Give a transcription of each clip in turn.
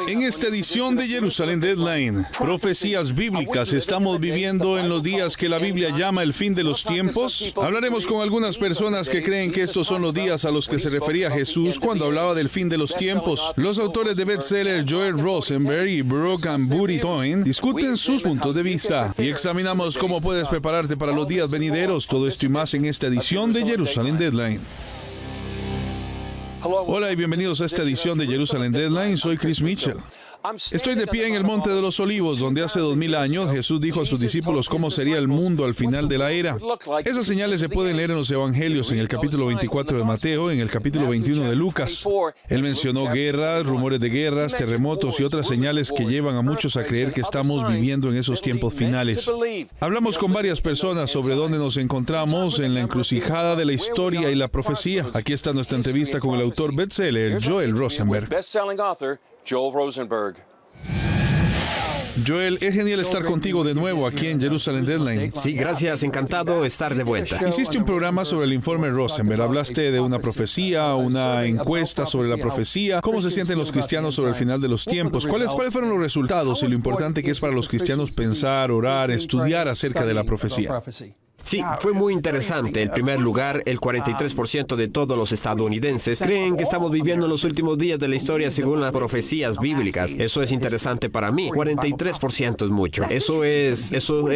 En esta edición de Jerusalén Deadline, profecías bíblicas, ¿estamos viviendo en los días que la Biblia llama el fin de los tiempos? Hablaremos con algunas personas que creen que estos son los días a los que se refería Jesús cuando hablaba del fin de los tiempos. Los autores de bestseller Joel Rosenberg y Brooke and Booty Toyn discuten sus puntos de vista y examinamos cómo puedes prepararte para los días venideros. Todo esto y más en esta edición de Jerusalén Deadline. Hola y bienvenidos a esta edición de Jerusalén Deadline. Soy Chris Mitchell. Estoy de pie en el Monte de los Olivos, donde hace 2000 años Jesús dijo a sus discípulos cómo sería el mundo al final de la era. Esas señales se pueden leer en los Evangelios, en el capítulo 24 de Mateo, en el capítulo 21 de Lucas. Él mencionó guerras, rumores de guerras, terremotos y otras señales que llevan a muchos a creer que estamos viviendo en esos tiempos finales. Hablamos con varias personas sobre dónde nos encontramos en la encrucijada de la historia y la profecía. Aquí está nuestra entrevista con el autor bestseller Joel Rosenberg. Joel Rosenberg. Joel, es genial estar contigo de nuevo aquí en Jerusalén Deadline. Sí, gracias, encantado de estar de vuelta. Hiciste un programa sobre el informe Rosenberg. Hablaste de una profecía, una encuesta sobre la profecía. ¿Cómo se sienten los cristianos sobre el final de los tiempos? ¿Cuáles fueron los resultados y lo importante que es para los cristianos pensar, orar, estudiar acerca de la profecía? Sí, fue muy interesante. En primer lugar, el 43% de todos los estadounidenses creen que estamos viviendo en los últimos días de la historia según las profecías bíblicas. Eso es interesante para mí. 43% es mucho. Eso es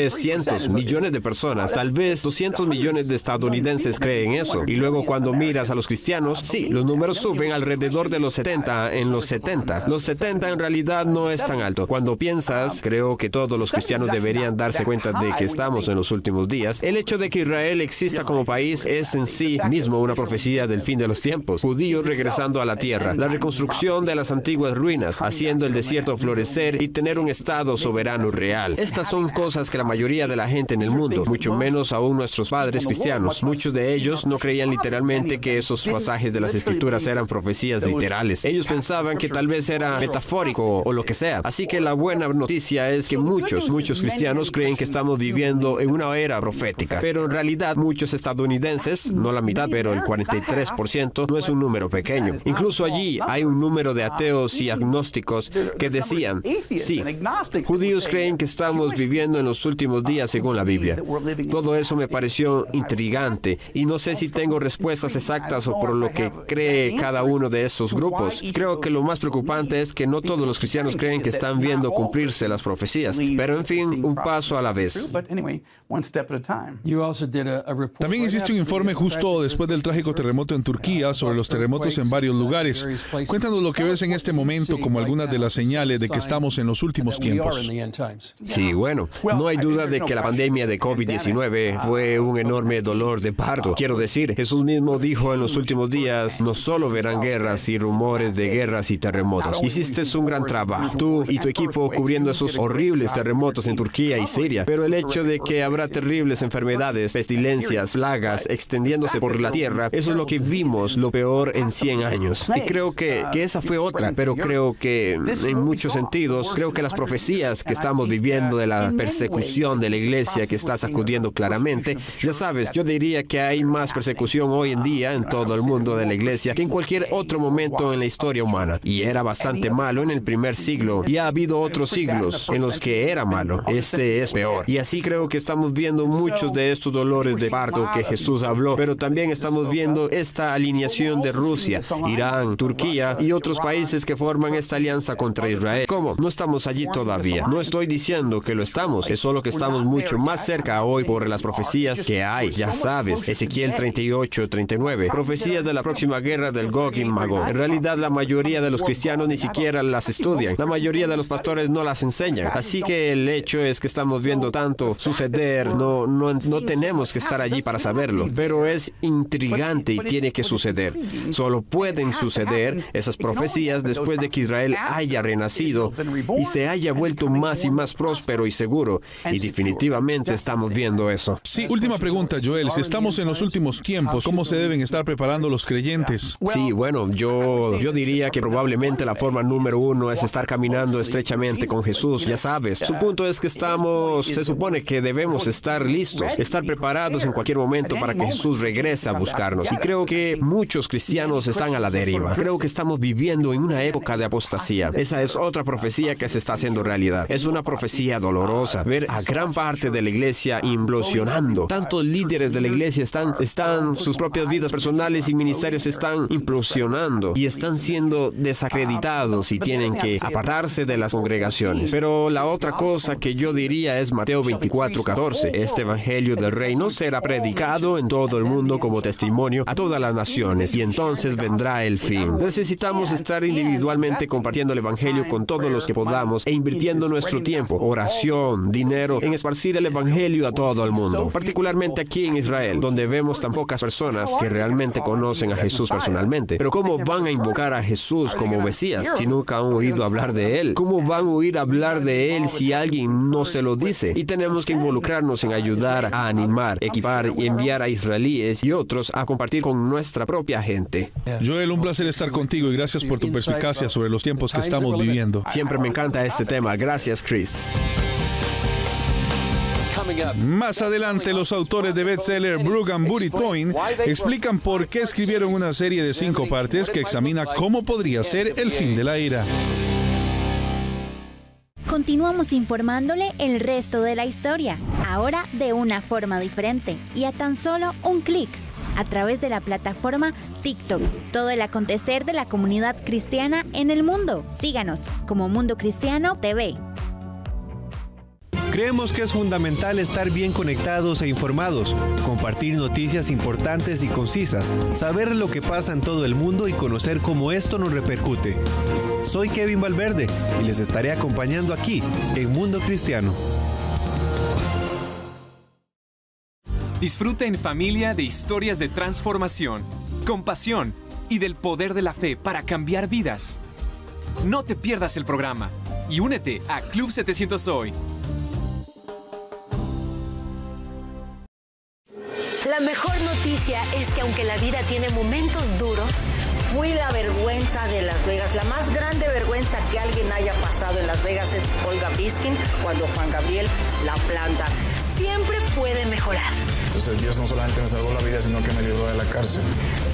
cientos, millones de personas. Tal vez 200 millones de estadounidenses creen eso. Y luego cuando miras a los cristianos, sí, los números suben alrededor de los 70 en los 70. Los 70 en realidad no es tan alto. Cuando piensas, creo que todos los cristianos deberían darse cuenta de que estamos en los últimos días. El hecho de que Israel exista como país es en sí mismo una profecía del fin de los tiempos. Judíos regresando a la tierra, la reconstrucción de las antiguas ruinas, haciendo el desierto florecer y tener un estado soberano real. Estas son cosas que la mayoría de la gente en el mundo, mucho menos aún nuestros padres cristianos, muchos de ellos no creían literalmente que esos pasajes de las escrituras eran profecías literales. Ellos pensaban que tal vez era metafórico o lo que sea. Así que la buena noticia es que muchos cristianos creen que estamos viviendo en una era profética. Pero en realidad muchos estadounidenses, no la mitad, pero el 43%, no es un número pequeño. Incluso allí hay un número de ateos y agnósticos que decían, sí, judíos creen que estamos viviendo en los últimos días según la Biblia. Todo eso me pareció intrigante y no sé si tengo respuestas exactas o por lo que cree cada uno de esos grupos. Creo que lo más preocupante es que no todos los cristianos creen que están viendo cumplirse las profecías, pero en fin, un paso a la vez. También hiciste un informe justo después del trágico terremoto en Turquía sobre los terremotos en varios lugares. Cuéntanos lo que ves en este momento como algunas de las señales de que estamos en los últimos tiempos. Sí, bueno, no hay duda de que la pandemia de COVID-19 fue un enorme dolor de parto. Quiero decir, Jesús mismo dijo en los últimos días, no solo verán guerras y rumores de guerras y terremotos. Hiciste un gran trabajo, tú y tu equipo cubriendo esos horribles terremotos en Turquía y Siria, pero el hecho de que habrá terribles enfermedades, pestilencias, plagas, extendiéndose por la tierra, eso es lo que vimos, lo peor en 100 años. Y creo que esa fue otra, pero creo que en muchos sentidos, creo que las profecías que estamos viviendo de la persecución de la iglesia que está sacudiendo claramente, ya sabes, yo diría que hay más persecución hoy en día en todo el mundo de la iglesia que en cualquier otro momento en la historia humana. Y era bastante malo en el primer siglo, y ha habido otros siglos en los que era malo. Este es peor. Y así creo que estamos viendo muchos de estos dolores de parto que Jesús habló, pero también estamos viendo esta alineación de Rusia, Irán, Turquía y otros países que forman esta alianza contra Israel. ¿Cómo? No estamos allí todavía. No estoy diciendo que lo estamos, es solo que estamos mucho más cerca hoy por las profecías que hay. Ya sabes, Ezequiel 38, 39, profecías de la próxima guerra del Gog y Magog. En realidad la mayoría de los cristianos ni siquiera las estudian. La mayoría de los pastores no las enseñan. Así que el hecho es que estamos viendo tanto suceder, no tenemos que estar allí para saberlo, pero es intrigante y tiene que suceder. Solo pueden suceder esas profecías después de que Israel haya renacido y se haya vuelto más y más próspero y seguro, y definitivamente estamos viendo eso. Sí, última pregunta, Joel. Si estamos en los últimos tiempos, ¿cómo se deben estar preparando los creyentes? Sí, bueno, yo diría que probablemente la forma número uno es estar caminando estrechamente con Jesús, ya sabes. Su punto es que se supone que debemos estar listos. buscarnos, estar preparados en cualquier momento para que Jesús regrese a buscarnos. Y creo que muchos cristianos están a la deriva. Creo que estamos viviendo en una época de apostasía. Esa es otra profecía que se está haciendo realidad. Es una profecía dolorosa. Ver a gran parte de la iglesia implosionando. Tantos líderes de la iglesia están sus propias vidas personales y ministerios están implosionando y están siendo desacreditados y tienen que apartarse de las congregaciones. Pero la otra cosa que yo diría es Mateo 24:14. Este evangelio del reino será predicado en todo el mundo como testimonio a todas las naciones y entonces vendrá el fin. Necesitamos estar individualmente compartiendo el evangelio con todos los que podamos e invirtiendo nuestro tiempo, oración, dinero en esparcir el evangelio a todo el mundo, particularmente aquí en Israel, donde vemos tan pocas personas que realmente conocen a Jesús personalmente. Pero ¿cómo van a invocar a Jesús como Mesías si nunca han oído hablar de Él? ¿Cómo van a oír hablar de Él si alguien no se lo dice? Y tenemos que involucrarnos en ayudar a animar, equipar y enviar a israelíes y otros a compartir con nuestra propia gente. Joel, un placer estar contigo y gracias por tu perspicacia sobre los tiempos que estamos viviendo. Siempre me encanta este tema. Gracias, Chris. Más adelante, los autores de bestseller Brooke and Booty Toyn explican por qué escribieron una serie de 5 partes que examina cómo podría ser el fin de la era. Continuamos informándole el resto de la historia, ahora de una forma diferente y a tan solo un clic, a través de la plataforma TikTok. Todo el acontecer de la comunidad cristiana en el mundo. Síganos como Mundo Cristiano TV. Creemos que es fundamental estar bien conectados e informados, compartir noticias importantes y concisas, saber lo que pasa en todo el mundo y conocer cómo esto nos repercute. Soy Kevin Valverde y les estaré acompañando aquí en Mundo Cristiano. Disfruta en familia de historias de transformación, compasión y del poder de la fe para cambiar vidas. No te pierdas el programa y únete a Club 700 Hoy. La mejor noticia es que aunque la vida tiene momentos duros, fui la vergüenza de Las Vegas. La más grande vergüenza que alguien haya pasado en Las Vegas es Olga Biskin cuando Juan Gabriel la planta. Siempre puede mejorar. Entonces Dios no solamente me salvó la vida, sino que me libró de la cárcel.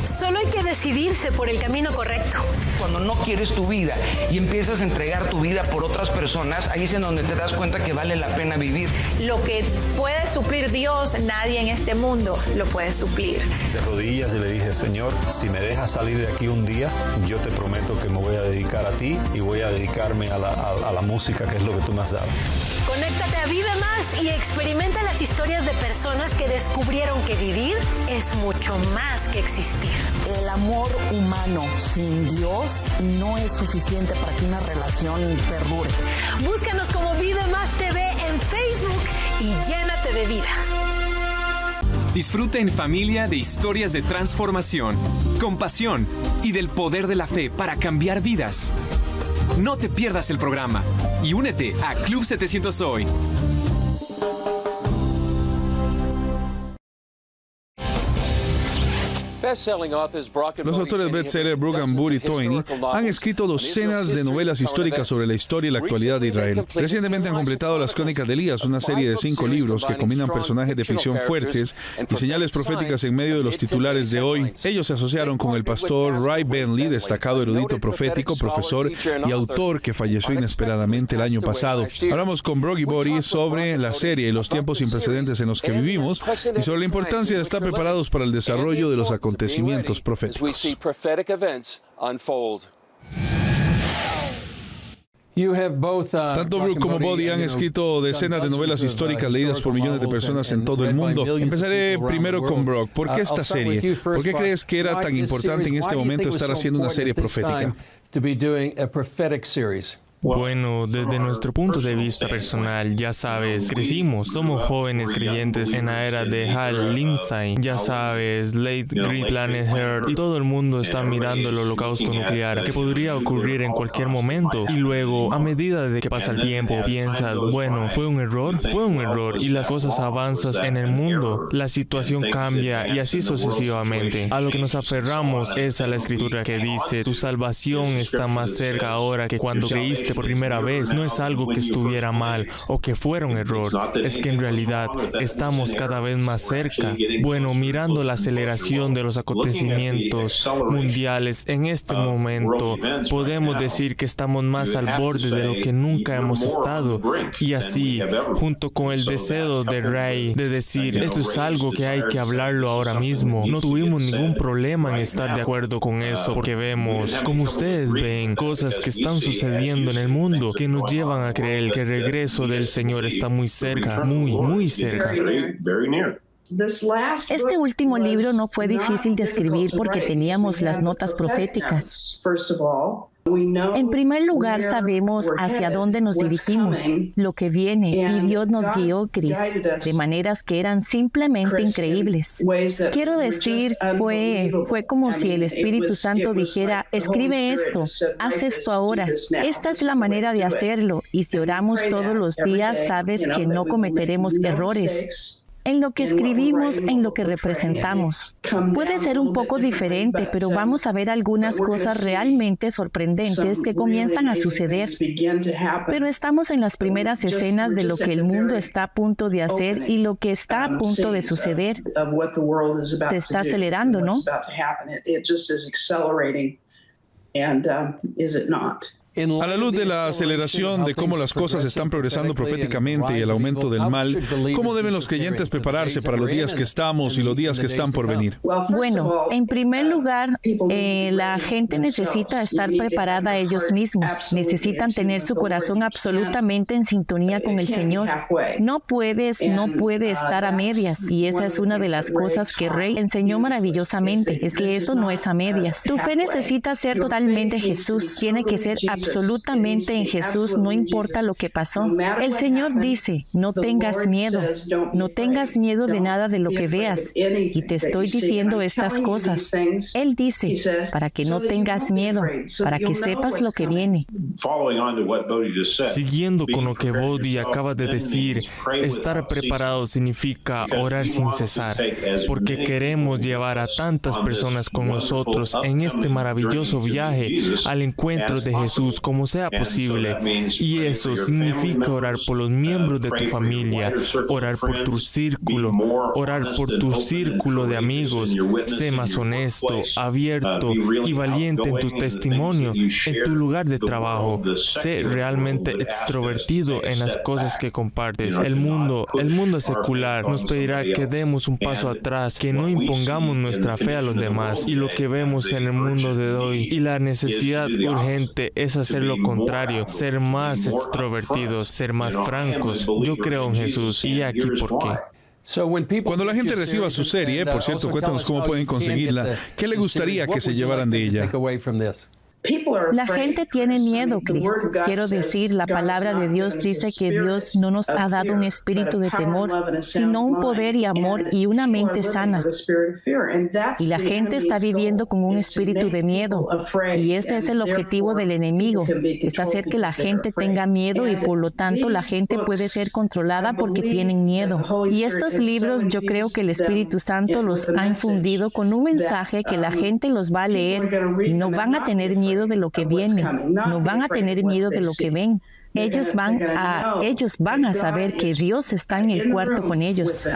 Solo hay que decidirse por el camino correcto. Cuando no quieres tu vida y empiezas a entregar tu vida por otras personas, ahí es en donde te das cuenta que vale la pena vivir. Lo que puede suplir Dios, nadie en este mundo lo puede suplir. De rodillas y le dije, Señor, si me dejas salir de aquí un día, yo te prometo que me voy a dedicar a ti y voy a dedicarme a la música, que es lo que tú me has dado. Conéctate a Vive Más y experimenta las historias de personas que descubrieron que vivir es mucho más que existir. El amor humano sin Dios no es suficiente para que una relación perdure. Búscanos como Vive Más TV en Facebook y llénate de vida. Disfruta en familia de historias de transformación, compasión y del poder de la fe para cambiar vidas. No te pierdas el programa y únete a Club 700 Hoy. Los autores de bestseller Brooke and Booty Toyn han escrito docenas de novelas históricas sobre la historia y la actualidad de Israel. Recientemente han completado Las Crónicas de Elías, una serie de 5 libros que combinan personajes de ficción fuertes y señales proféticas en medio de los titulares de hoy. Ellos se asociaron con el pastor Ray Bentley, destacado erudito profético, profesor y autor que falleció inesperadamente el año pasado. Hablamos con Brooke y Booty sobre la serie y los tiempos sin precedentes en los que vivimos y sobre la importancia de estar preparados para el desarrollo de los acontecimientos proféticos. Tanto Brooke como Booty han escrito decenas de novelas históricas leídas por millones de personas en todo el mundo. Empezaré primero con Brooke. ¿Por qué esta serie? ¿Por qué crees que era tan importante en este momento estar haciendo una serie profética? Bueno, desde nuestro punto de vista personal, ya sabes, crecimos, somos jóvenes creyentes en la era de Hal Lindsey, ya sabes, Late Great Planet Earth, y todo el mundo está mirando el holocausto nuclear, que podría ocurrir en cualquier momento, y luego, a medida de que pasa el tiempo, piensas, bueno, ¿fue un error, y las cosas avanzan en el mundo, la situación cambia, y así sucesivamente. A lo que nos aferramos es a la escritura que dice, tu salvación está más cerca ahora que cuando creíste realmente por primera vez. No es algo que estuviera mal o que fuera un error. Es que en realidad estamos cada vez más cerca. Bueno, mirando la aceleración de los acontecimientos mundiales en este momento, podemos decir que estamos más al borde de lo que nunca hemos estado. Y así, junto con el deseo de Ray de decir, esto es algo que hay que hablarlo ahora mismo, no tuvimos ningún problema en estar de acuerdo con eso, porque vemos, como ustedes ven, cosas que están sucediendo en el mundo que nos llevan a creer que el regreso del Señor está muy cerca, muy cerca. Este último libro no fue difícil de escribir porque teníamos las notas proféticas. En primer lugar, sabemos hacia dónde nos dirigimos, lo que viene, y Dios nos guió, Chris, de maneras que eran simplemente increíbles. Quiero decir, fue como si el Espíritu Santo dijera, escribe esto, haz esto ahora. Esta es la manera de hacerlo, y si oramos todos los días, sabes que no cometeremos errores. En lo que escribimos, en lo que representamos. Puede ser un poco diferente, pero vamos a ver algunas cosas realmente sorprendentes que comienzan a suceder. Pero estamos en las primeras escenas de lo que el mundo está a punto de hacer y lo que está a punto de suceder. Se está acelerando, ¿no? A la luz de la aceleración de cómo las cosas están progresando proféticamente y el aumento del mal, ¿cómo deben los creyentes prepararse para los días que estamos y los días que están por venir? Bueno, en primer lugar, la gente necesita estar preparada ellos mismos. Necesitan tener su corazón absolutamente en sintonía con el Señor. No puede estar a medias. Y esa es una de las cosas que Ray enseñó maravillosamente. Es que eso no es a medias. Tu fe necesita ser totalmente Jesús. Tiene que ser absolutamente en Jesús, no importa lo que pasó. El Señor dice, no tengas miedo de nada de lo que veas, y te estoy diciendo estas cosas. Él dice, para que no tengas miedo, para que sepas lo que viene. Siguiendo con lo que Bodhi acaba de decir, estar preparado significa orar sin cesar, porque queremos llevar a tantas personas con nosotros en este maravilloso viaje al encuentro de Jesús como sea posible, y eso significa orar por los miembros de tu familia, orar por tu círculo de amigos. Sé más honesto, abierto y valiente en tu testimonio, en tu lugar de trabajo. Sé realmente extrovertido en las cosas que compartes. El mundo secular nos pedirá que demos un paso atrás, que no impongamos nuestra fe a los demás, y lo que vemos en el mundo de hoy y la necesidad urgente es hacer lo contrario, ser más extrovertidos, ser más francos. Yo creo en Jesús y aquí por qué. Cuando la gente reciba su serie, por cierto, cuéntanos cómo pueden conseguirla, ¿qué le gustaría que se llevaran de ella? La gente tiene miedo, Chris. Quiero decir, la palabra de Dios dice que Dios no nos ha dado un espíritu de temor, sino un poder y amor y una mente sana. Y la gente está viviendo con un espíritu de miedo. Y ese es el objetivo del enemigo, es hacer que la gente tenga miedo y por lo tanto la gente puede ser controlada porque tienen miedo. Y estos libros yo creo que el Espíritu Santo los ha infundido con un mensaje que la gente los va a leer y no van a tener miedo de lo que viene, no van a tener miedo de lo que ven. Ellos van a saber que Dios está en el cuarto con ellos.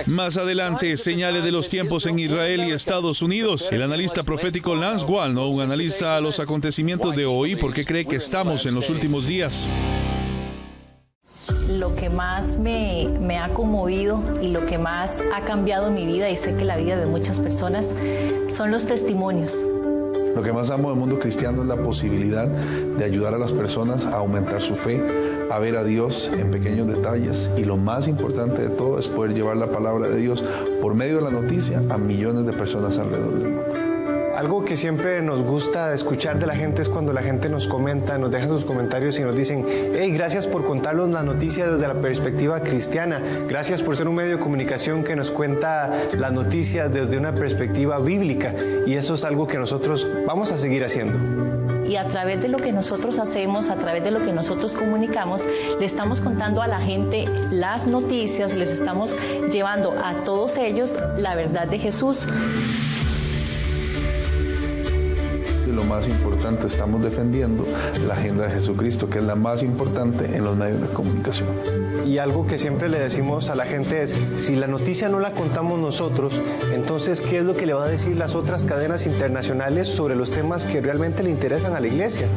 Más adelante, señales de los tiempos en Israel y Estados Unidos. El analista profético Lance Wallnau analiza los acontecimientos de hoy porque cree que estamos en los últimos días. Lo que más me ha conmovido y lo que más ha cambiado mi vida, y sé que la vida de muchas personas, son los testimonios. Lo que más amo del mundo cristiano es la posibilidad de ayudar a las personas a aumentar su fe, a ver a Dios en pequeños detalles, y lo más importante de todo es poder llevar la palabra de Dios por medio de la noticia a millones de personas alrededor del mundo. Algo que siempre nos gusta escuchar de la gente es cuando la gente nos comenta, nos deja sus comentarios y nos dicen, hey, gracias por contarnos las noticias desde la perspectiva cristiana, gracias por ser un medio de comunicación que nos cuenta las noticias desde una perspectiva bíblica, y eso es algo que nosotros vamos a seguir haciendo. Y a través de lo que nosotros hacemos, a través de lo que nosotros comunicamos, le estamos contando a la gente las noticias, les estamos llevando a todos ellos la verdad de Jesús. Lo lo más importante, estamos defendiendo la agenda de Jesucristo, que es la más importante en los medios de comunicación. Y algo que siempre le decimos a la gente es, si la noticia no la contamos nosotros, entonces, ¿qué es lo que le va a decir las otras cadenas internacionales sobre los temas que realmente le interesan a la iglesia?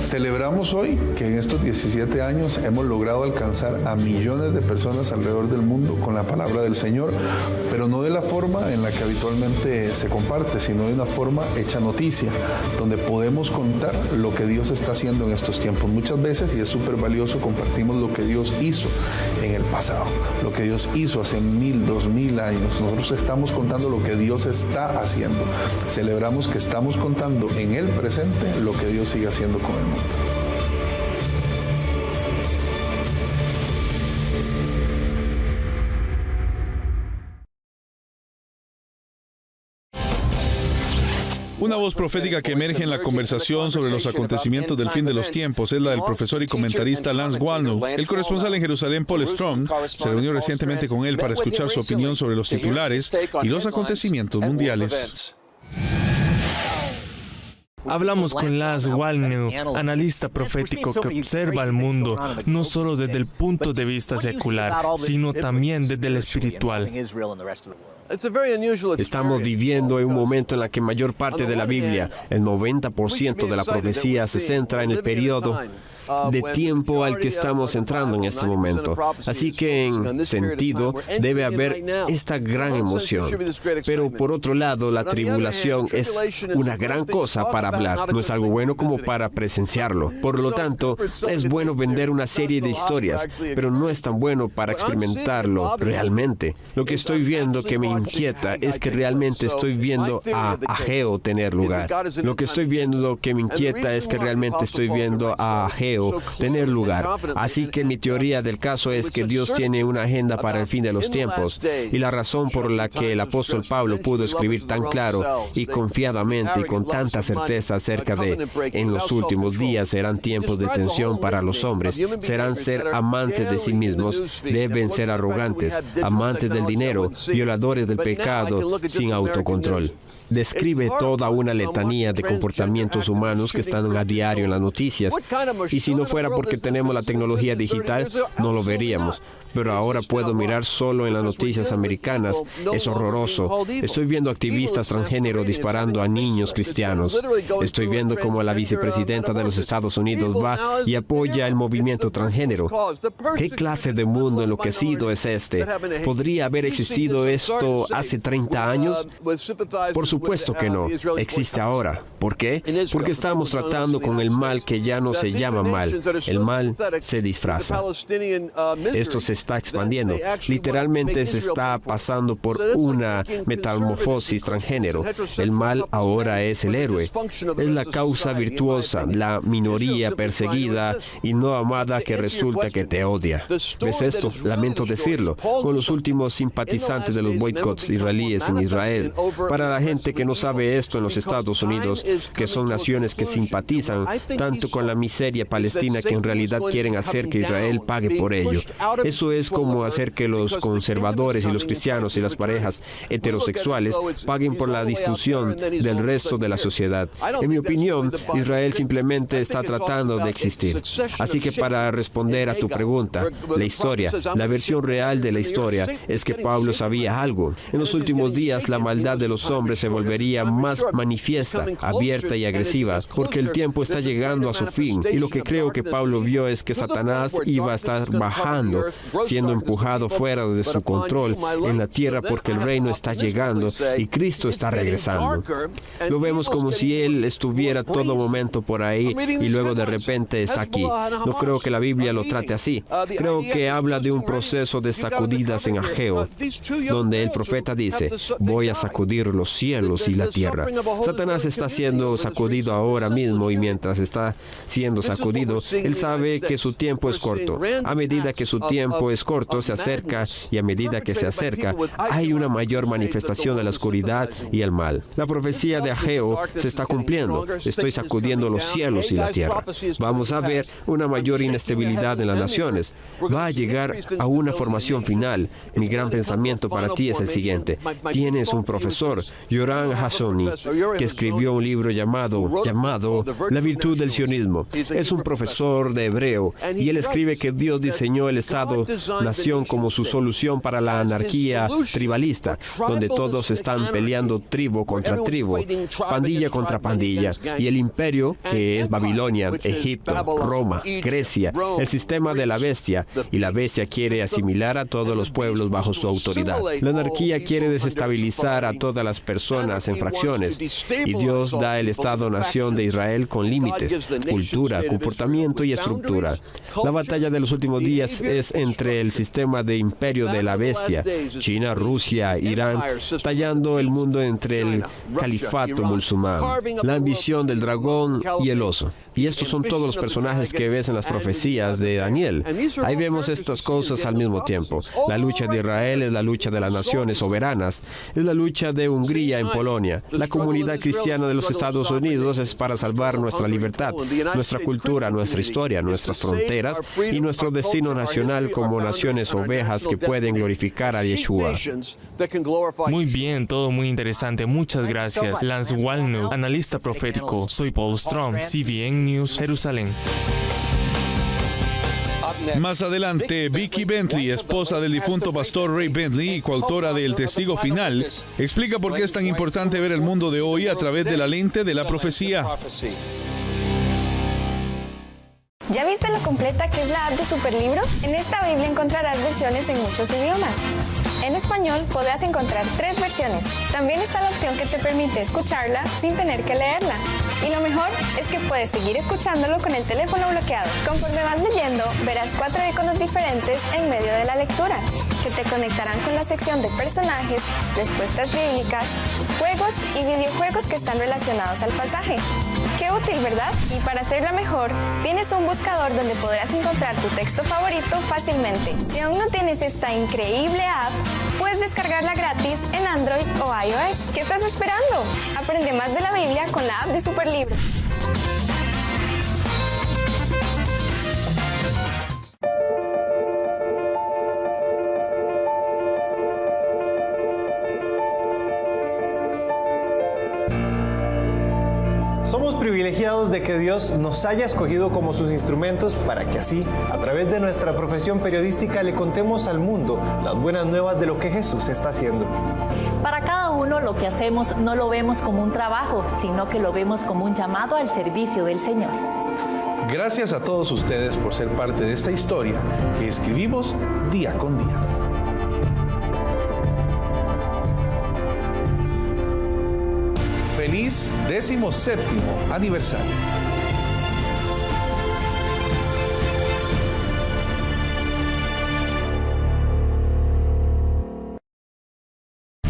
Celebramos hoy que en estos 17 años hemos logrado alcanzar a millones de personas alrededor del mundo con la palabra del Señor, pero no de la forma en la que habitualmente se comparte, sino de una forma hecha noticia, donde podemos contar lo que Dios está haciendo en estos tiempos. Muchas veces, y es súper valioso, compartimos lo que Dios hizo en el pasado, lo que Dios hizo hace 1000, 2000 años. Nosotros estamos contando lo que Dios está haciendo. Celebramos que estamos contando en el presente lo que Dios sigue haciendo con el mundo. Una voz profética que emerge en la conversación sobre los acontecimientos del fin de los tiempos es la del profesor y comentarista Lance Wallnau. El corresponsal en Jerusalén, Paul Strong, se reunió recientemente con él para escuchar su opinión sobre los titulares y los acontecimientos mundiales. Hablamos con Lance Wallnau, analista profético que observa al mundo no solo desde el punto de vista secular, sino también desde el espiritual. Estamos viviendo en un momento en el que mayor parte de la Biblia, el 90% de la profecía, se centra en el periodo de tiempo al que estamos entrando en este momento. Así que, en sentido, debe haber esta gran emoción. Pero, por otro lado, la tribulación es una gran cosa para hablar. No es algo bueno como para presenciarlo. Por lo tanto, es bueno vender una serie de historias, pero no es tan bueno para experimentarlo realmente. Lo que estoy viendo que me inquieta es que realmente estoy viendo a Ageo tener lugar. Lo que estoy viendo que me inquieta es que realmente estoy viendo a Ageo tener lugar. Así que mi teoría del caso es que Dios tiene una agenda para el fin de los tiempos, y la razón por la que el apóstol Pablo pudo escribir tan claro y confiadamente y con tanta certeza acerca de en los últimos días serán tiempos de tensión para los hombres, serán ser amantes de sí mismos, deben ser arrogantes, amantes del dinero, violadores del pecado, sin autocontrol. Describe toda una letanía de comportamientos humanos que están a diario en las noticias. Y si no fuera porque tenemos la tecnología digital, no lo veríamos. Pero ahora puedo mirar solo en las noticias americanas. Es horroroso. Estoy viendo activistas transgénero disparando a niños cristianos. Estoy viendo cómo la vicepresidenta de los Estados Unidos va y apoya el movimiento transgénero. ¿Qué clase de mundo enloquecido es este? ¿Podría haber existido esto hace 30 años? Por supuesto que no. Existe ahora. ¿Por qué? Porque estamos tratando con el mal que ya no se llama mal. El mal se disfraza. Esto se está expandiendo. Literalmente se está pasando por una metamorfosis transgénero. El mal ahora es el héroe. Es la causa virtuosa, la minoría perseguida y no amada que resulta que te odia. ¿Ves esto? Lamento decirlo. Con los últimos simpatizantes de los boicots israelíes en Israel. Para la gente que no sabe esto en los Estados Unidos, que son naciones que simpatizan tanto con la miseria palestina que en realidad quieren hacer que Israel pague por ello. Eso es como hacer que los conservadores y los cristianos y las parejas heterosexuales paguen por la disfunción del resto de la sociedad. En mi opinión, Israel simplemente está tratando de existir. Así que para responder a tu pregunta, la historia, la versión real de la historia es que Pablo sabía algo. En los últimos días, la maldad de los hombres se volvería más manifiesta, abierta y agresiva, porque el tiempo está llegando a su fin. Y lo que creo que Pablo vio es que Satanás iba a estar bajando, siendo empujado fuera de su control en la tierra porque el reino está llegando y Cristo está regresando. Lo vemos como si Él estuviera todo momento por ahí y luego de repente está aquí. No creo que la Biblia lo trate así. Creo que habla de un proceso de sacudidas en Ageo, donde el profeta dice, voy a sacudir los cielos y la tierra. Satanás está siendo sacudido ahora mismo y mientras está siendo sacudido, perdido, Él sabe que su tiempo es corto. A medida que su tiempo es corto, se acerca, y a medida que se acerca, hay una mayor manifestación de la oscuridad y el mal. La profecía de Ageo se está cumpliendo. Estoy sacudiendo los cielos y la tierra. Vamos a ver una mayor inestabilidad en las naciones. Va a llegar a una formación final. Mi gran pensamiento para ti es el siguiente. Tienes un profesor, Yoram Hazony, que escribió un libro llamado La virtud del sionismo. Es un profesor de hebreo y él escribe que Dios diseñó el Estado-nación como su solución para la anarquía tribalista, donde todos están peleando tribu contra tribu, pandilla contra pandilla, y el imperio, que es Babilonia, Egipto, Roma, Grecia, el sistema de la bestia, y la bestia quiere asimilar a todos los pueblos bajo su autoridad. La anarquía quiere desestabilizar a todas las personas en fracciones, y Dios da el Estado-nación de Israel con límites, cultura, comportamiento y estructura. La batalla de los últimos días es entre el sistema de imperio de la bestia, China, Rusia, Irán, tallando el mundo entre el califato musulmán, la ambición del dragón y el oso. Y estos son todos los personajes que ves en las profecías de Daniel. Ahí vemos estas cosas al mismo tiempo. La lucha de Israel es la lucha de las naciones soberanas, es la lucha de Hungría en Polonia. La comunidad cristiana de los Estados Unidos es para salvar nuestra libertad, nuestra cultura, nuestra historia, nuestras fronteras y nuestro destino nacional como naciones ovejas que pueden glorificar a Yeshua. Muy bien, todo muy interesante. Muchas gracias. Lance Wallnau, analista profético. Soy Paul Strom, CBN News, Jerusalén. Más adelante, Vicky Bentley, esposa del difunto pastor Ray Bentley y coautora de El Testigo Final, explica por qué es tan importante ver el mundo de hoy a través de la lente de la profecía. ¿Ya viste lo completa que es la app de Superlibro? En esta Biblia encontrarás versiones en muchos idiomas. En español podrás encontrar 3 versiones. También está la opción que te permite escucharla sin tener que leerla. Y lo mejor es que puedes seguir escuchándolo con el teléfono bloqueado. Conforme vas leyendo, verás 4 iconos diferentes en medio de la lectura, que te conectarán con la sección de personajes, respuestas bíblicas, juegos y videojuegos que están relacionados al pasaje. ¡Qué útil!, ¿verdad? Y para hacerla mejor, tienes un buscador donde podrás encontrar tu texto favorito fácilmente. Si aún no tienes esta increíble app, puedes descargarla gratis en Android o iOS. ¿Qué estás esperando? Aprende más de la Biblia con la app de Superlibro. Somos privilegiados de que Dios nos haya escogido como sus instrumentos para que así, a través de nuestra profesión periodística, le contemos al mundo las buenas nuevas de lo que Jesús está haciendo. Para cada uno lo que hacemos no lo vemos como un trabajo, sino que lo vemos como un llamado al servicio del Señor. Gracias a todos ustedes por ser parte de esta historia que escribimos día con día. Feliz 17º aniversario.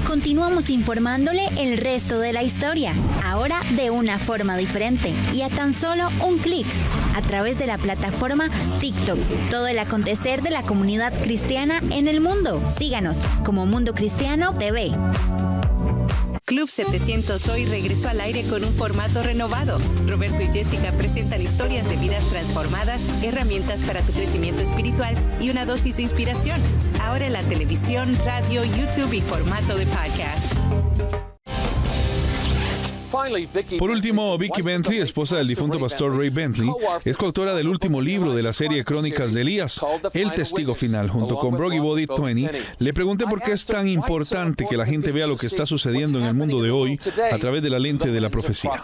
Continuamos informándole el resto de la historia, ahora de una forma diferente y a tan solo un clic, a través de la plataforma TikTok. Todo el acontecer de la comunidad cristiana en el mundo. Síganos como Mundo Cristiano TV. Club 700 hoy regresó al aire con un formato renovado. Roberto y Jessica presentan historias de vidas transformadas, herramientas para tu crecimiento espiritual y una dosis de inspiración. Ahora en la televisión, radio, YouTube y formato de podcast. Por último, Vicky Bentley, esposa del difunto pastor Ray Bentley, es coautora del último libro de la serie Crónicas de Elías, El Testigo Final. Junto con Broggy Body 20, le pregunté por qué es tan importante que la gente vea lo que está sucediendo en el mundo de hoy a través de la lente de la profecía.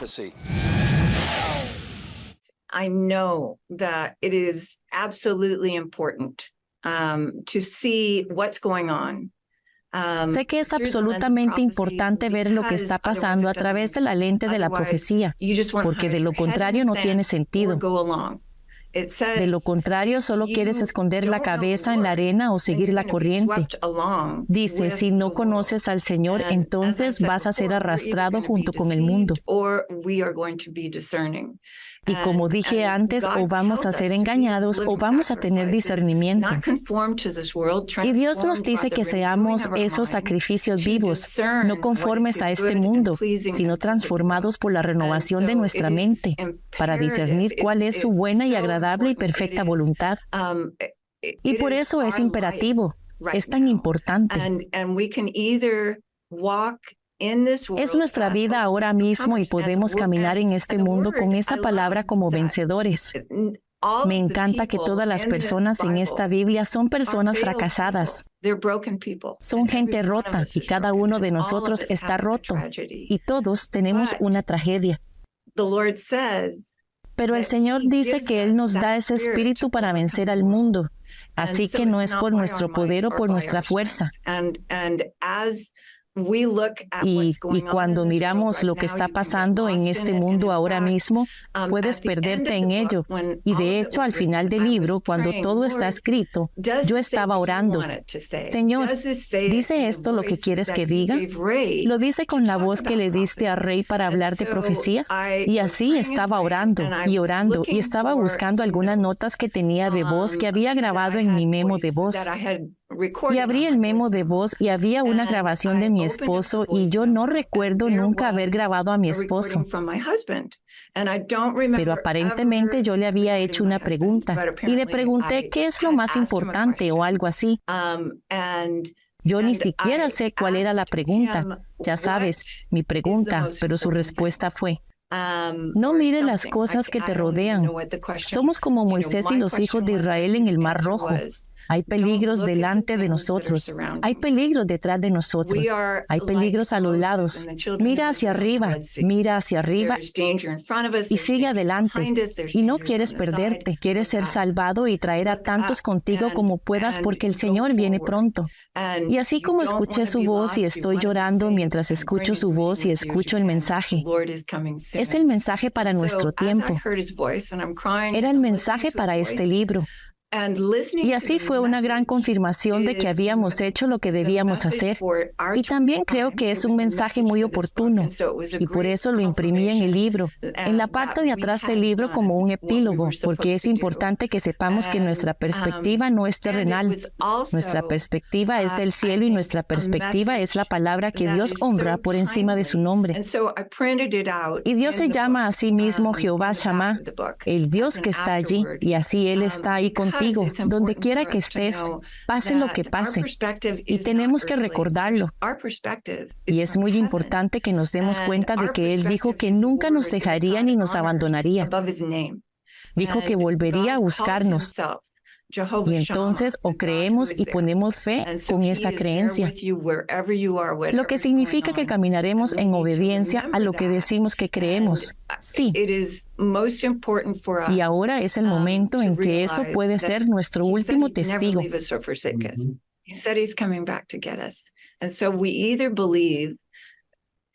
I know that it is absolutely important to see what's going on. Sé que es absolutamente importante ver lo que está pasando a través de la lente de la profecía, porque de lo contrario no tiene sentido. De lo contrario, solo quieres esconder la cabeza en la arena o seguir la corriente. Dice, si no conoces al Señor, entonces vas a ser arrastrado junto con el mundo. Y como dije antes, o vamos a ser engañados o vamos a tener discernimiento. Y Dios nos dice que seamos esos sacrificios vivos, no conformes a este mundo, sino transformados por la renovación de nuestra mente, para discernir cuál es su buena y agradable y perfecta voluntad. Y por eso es imperativo, es tan importante. Es nuestra vida ahora mismo y podemos caminar en este mundo con esta palabra como vencedores. Me encanta que todas las personas en esta Biblia son personas fracasadas. Son gente rota y cada uno de nosotros está roto y todos tenemos una tragedia. Pero el Señor dice que Él nos da ese espíritu para vencer al mundo. Así que no es por nuestro poder o por nuestra fuerza. Y cuando miramos lo que está pasando en este mundo ahora mismo, puedes perderte en ello. Y de hecho, al final del libro, cuando todo está escrito, yo estaba orando. Señor, ¿dice esto lo que quieres que diga? ¿Lo dice con la voz que le diste al rey para hablar de profecía? Y así estaba orando, y estaba buscando algunas notas que tenía de voz que había grabado en mi memo de voz. Y abrí el memo de voz y había una grabación de mi esposo y yo no recuerdo nunca haber grabado a mi esposo. Pero aparentemente yo le había hecho una pregunta y le pregunté qué es lo más importante o algo así. Yo ni siquiera sé cuál era la pregunta. Ya sabes, mi pregunta, pero su respuesta fue: no mires las cosas que te rodean. Somos como Moisés y los hijos de Israel en el Mar Rojo. Hay peligros delante de nosotros. Hay peligros detrás de nosotros. Hay peligros a los lados. Mira hacia arriba y sigue adelante. Y no quieres perderte. Quieres ser salvado y traer a tantos contigo como puedas porque el Señor viene pronto. Y así como escuché su voz y estoy llorando mientras escucho su voz y escucho el mensaje. Es el mensaje para nuestro tiempo. Era el mensaje para este libro. Y así fue una gran confirmación de que habíamos hecho lo que debíamos hacer. Y también creo que es un mensaje muy oportuno. Y por eso lo imprimí en el libro, en la parte de atrás del libro como un epílogo, porque es importante que sepamos que nuestra perspectiva no es terrenal. Nuestra perspectiva es del cielo y nuestra perspectiva es la palabra que Dios honra por encima de su nombre. Y Dios se llama a sí mismo Jehová Shammah, el Dios que está allí, y así Él está ahí contigo. Donde quiera que estés, pase lo que pase, y tenemos que recordarlo. Y es muy importante que nos demos cuenta de que Él dijo que nunca nos dejaría ni nos abandonaría. Dijo que volvería a buscarnos. Y entonces o creemos y ponemos fe con esa creencia, lo que significa que caminaremos en obediencia a lo que decimos que creemos. Sí. Y ahora es el momento en que eso puede ser nuestro último testigo. He said he's coming back to get us. And so we either believe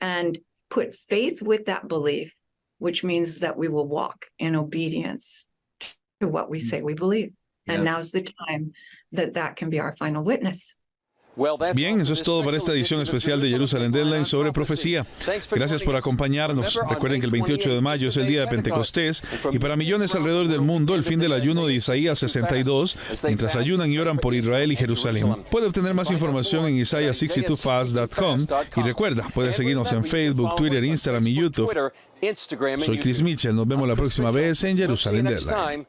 and put faith with that belief, which means that we will walk in obedience to what we say we believe. And now's the time that can be our final witness. Bien, eso es todo para esta edición especial de Jerusalem Deadline sobre profecía. Gracias por acompañarnos. Recuerden que el 28 de mayo es el día de Pentecostés y para millones alrededor del mundo el fin del ayuno de Isaías 62, mientras ayunan y oran por Israel y Jerusalén. Puede obtener más información en isaiah62fast.com y recuerda, puede seguirnos en Facebook, Twitter, Instagram y YouTube. Soy Chris Mitchell. Nos vemos la próxima vez en Jerusalem Deadline.